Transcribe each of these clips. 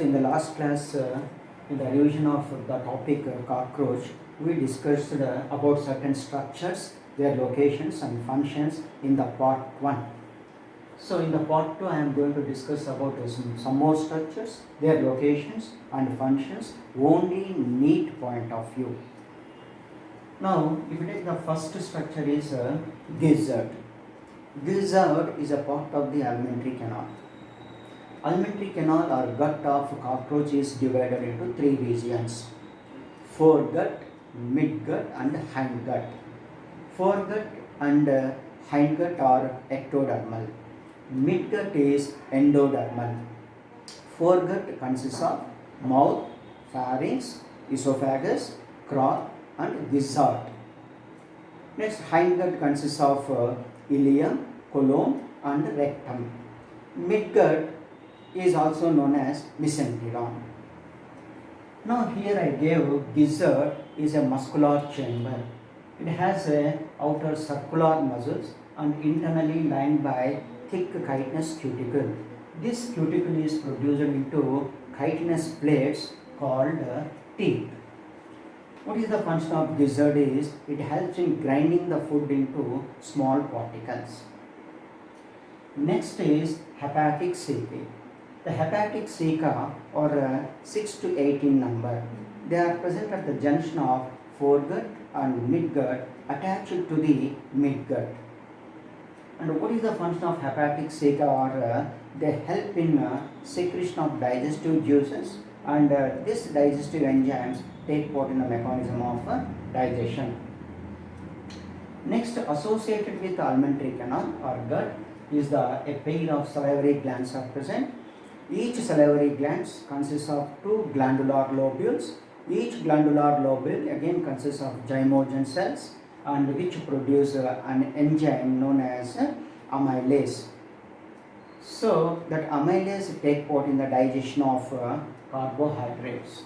So in the last class, in the revision of the topic cockroach, we discussed about certain structures, their locations and functions in the part 1. So in the part 2, I am going to discuss about some more structures, their locations and functions only in neat point of view. Now, if you take the first structure is gizzard. Gizzard is a part of the alimentary canal. Alimentary canal or gut of cockroach is divided into 3 regions: foregut, midgut and hindgut. Foregut and hindgut are ectodermal. Midgut is endodermal. Foregut consists of mouth, pharynx, esophagus, craw and gizzard. Next, hindgut consists of ileum, colon and rectum. Midgut is also known as mesenteron. Now here I gave gizzard is a muscular chamber. It has a outer circular muscles and internally lined by thick chitinous cuticle. This cuticle is produced into chitinous plates called teeth. What is the function of gizzard is it helps in grinding the food into small particles. Next is hepatic ceca. The hepatic ceca are 6 to 8 in number. They are present at the junction of foregut and midgut attached to the midgut. And what is the function of hepatic ceca? Or they help in secretion of digestive juices, and this digestive enzymes take part in the mechanism of digestion. Next, associated with the alimentary canal or gut is a pair of salivary glands are present. Each salivary gland consists of 2 glandular lobules. Each glandular lobule again consists of zymogen cells and which produce an enzyme known as amylase. So that amylase take part in the digestion of carbohydrates.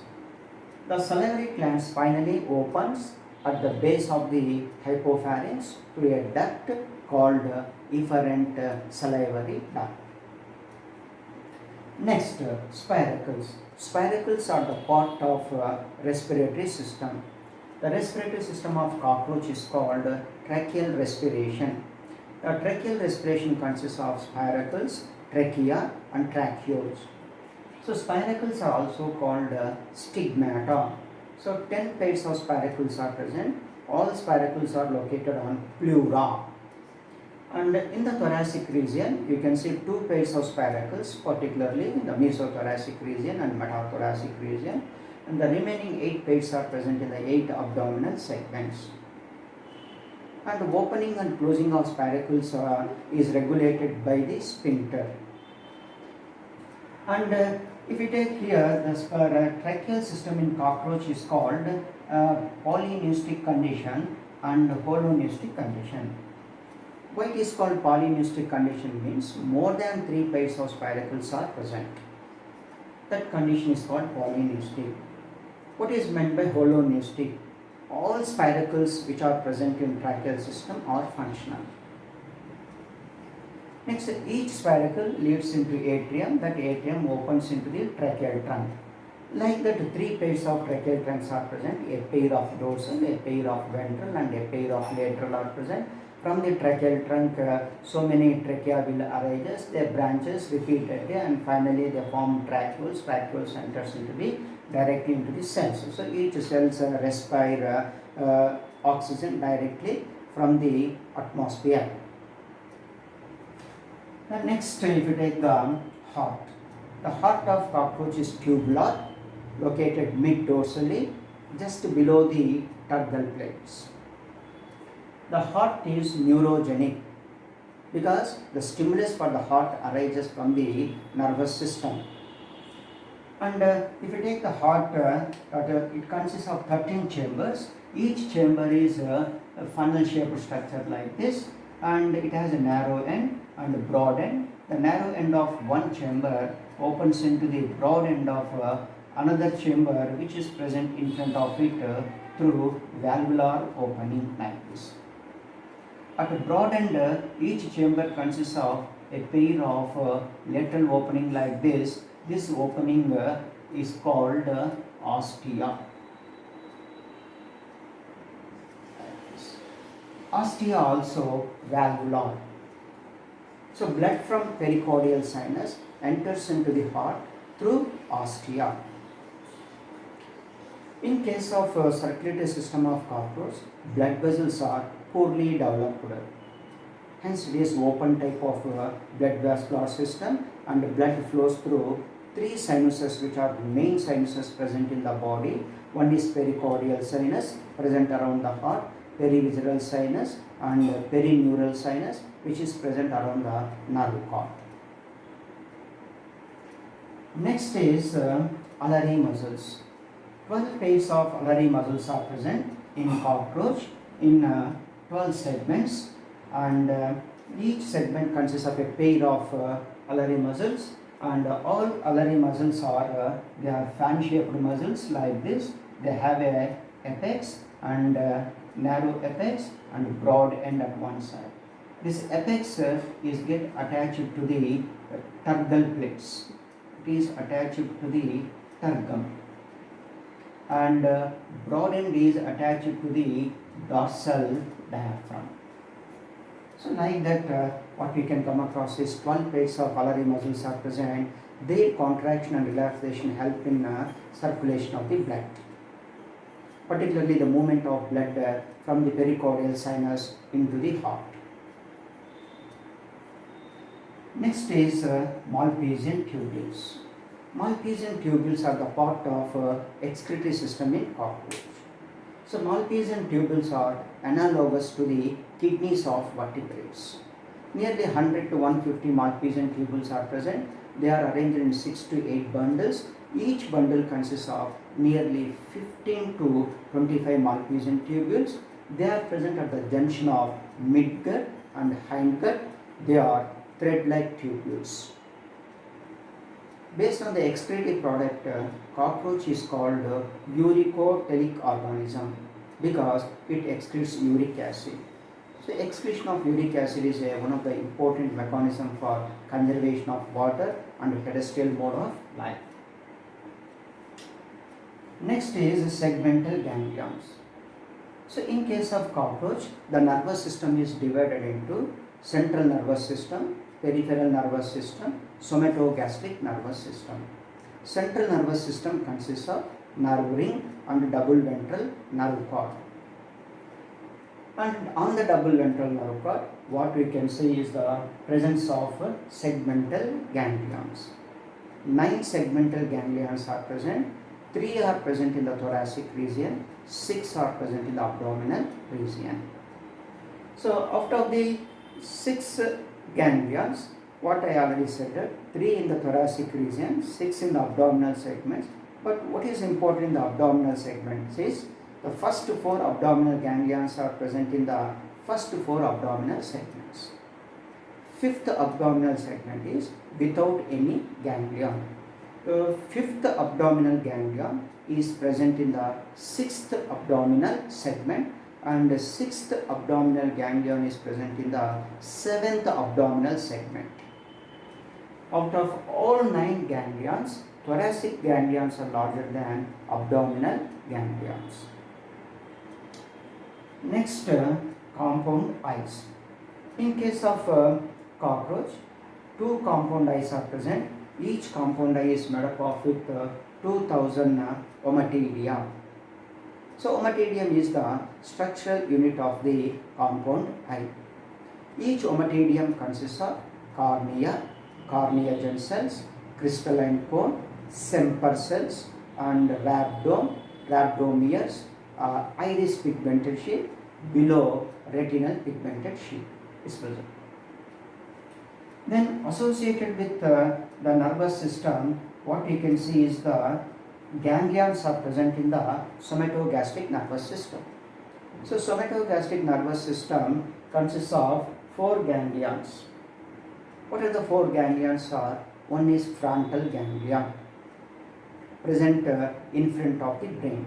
The salivary glands finally opens at the base of the hypopharynx to a duct called efferent salivary duct. Next, spiracles. Spiracles are the part of respiratory system. The respiratory system of cockroach is called tracheal respiration. The tracheal respiration consists of spiracles, trachea and tracheoles. So spiracles are also called stigmata. So 10 pairs of spiracles are present. All spiracles are located on pleura. And in the thoracic region, you can see 2 pairs of spiracles, particularly in the mesothoracic region and metathoracic region. And the remaining 8 pairs are present in the 8 abdominal segments. And the opening and closing of spiracles is regulated by the sphincter. And if you take here, the tracheal system in cockroach is called polyneustic condition and holoneustic condition. Why it is called polyneustic condition means more than 3 pairs of spiracles are present. That condition is called polyneustic. What is meant by holoneustic? All spiracles which are present in tracheal system are functional. Next, each spiracle leads into atrium. That atrium opens into the tracheal trunk. Like that, 3 pairs of tracheal trunks are present. A pair of dorsal, a pair of ventral and a pair of lateral are present. From the tracheal trunk, so many trachea will arise, they branches repeatedly and finally they form tracheoles. Tracheoles enters directly into the cells. So each cells respire oxygen directly from the atmosphere. Next, if you take the heart of cockroach is tubular, located mid-dorsally, just below the turgor plates. The heart is neurogenic because the stimulus for the heart arises from the nervous system. And if you take the heart, it consists of 13 chambers. Each chamber is a funnel-shaped structure like this, and it has a narrow end and a broad end. The narrow end of one chamber opens into the broad end of another chamber which is present in front of it through valvular opening like this. At the broad end, each chamber consists of a pair of lateral opening like this, This opening is called ostia. Ostia also valvular. So blood from pericardial sinus enters into the heart through ostia. In case of circulatory system of cockroach, blood vessels are poorly developed. Hence it is open type of blood vascular system, and blood flows through three sinuses which are main sinuses present in the body. One is pericardial sinus present around the heart, perivisceral sinus and perineural sinus which is present around the nerve cord. Next is alary muscles. 12 pairs of alary muscles are present in cockroach in 12 segments, and each segment consists of a pair of alary muscles, and all alary muscles are they are fan-shaped muscles like this. They have a apex and narrow apex and broad end at one side. This apex is get attached to the tergal plates. It is attached to the tergum, and broad end is attached to the dorsal diaphragm. So like that what we can come across is 12 pairs of alary muscles are present. Their contraction and relaxation help in circulation of the blood, particularly the movement of blood from the pericardial sinus into the heart. Next is Malpighian tubules. Malpighian tubules are the part of excretory system in cockroach. So Malpighian tubules are analogous to the kidneys of vertebrates. Nearly 100 to 150 Malpighian tubules are present. They are arranged in 6 to 8 bundles. Each bundle consists of nearly 15 to 25 Malpighian tubules. They are present at the junction of midgut and hindgut. They are thread-like tubules. Based on the excretory product, cockroach is called uricotelic organism because it excretes uric acid. So excretion of uric acid is one of the important mechanism for conservation of water and terrestrial mode of life. Next is segmental ganglions. So in case of cockroach, the nervous system is divided into central nervous system, peripheral nervous system, somatogastric nervous system. Central nervous system consists of nerve ring and double ventral nerve cord. And on the double ventral nerve cord, what we can see is the presence of segmental ganglions. 9 segmental ganglions are present. 3 are present in the thoracic region, 6 are present in the abdominal region. So after the 6 ganglions, what I already said, 3 in the thoracic region, 6 in the abdominal segments. But what is important in the abdominal segments is the first 4 abdominal ganglions are present in the first 4 abdominal segments. 5th abdominal segment is without any ganglion. 5th abdominal ganglion is present in the 6th abdominal segment, and the 6th abdominal ganglion is present in the 7th abdominal segment. Out of all 9 ganglions, thoracic ganglions are larger than abdominal ganglions. Next, compound eyes. In case of cockroach, 2 compound eyes are present. Each compound eye is made up of with 2000 ommatidia. So ommatidium is the structural unit of the compound eye. Each ommatidium consists of cornea, corneogen cells, crystalline cone, Semper cells, and rhabdome, rhabdomeres, iris pigmented sheath, below retinal pigmented sheath is present. Then associated with the nervous system, what you can see is the ganglions are present in the somatogastric nervous system. So somatogastric nervous system consists of 4 ganglions. What are the 4 ganglions are? One is frontal ganglion, present in front of the brain.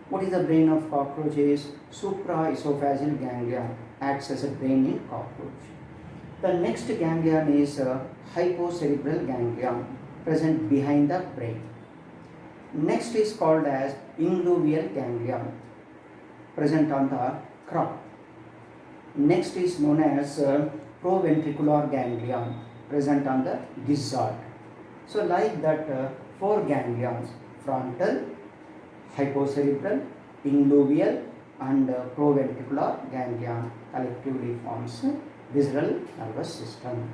What is the brain of cockroach is supraesophageal ganglion, acts as a brain in cockroach. The next ganglion is hypocerebral ganglion. present behind the brain. Next is called as ingluvial ganglion, present on the crop. Next is known as proventricular ganglion, present on the gizzard. So like that, four ganglions: frontal, hypocerebral, ingluvial and proventricular ganglion collectively forms visceral nervous system.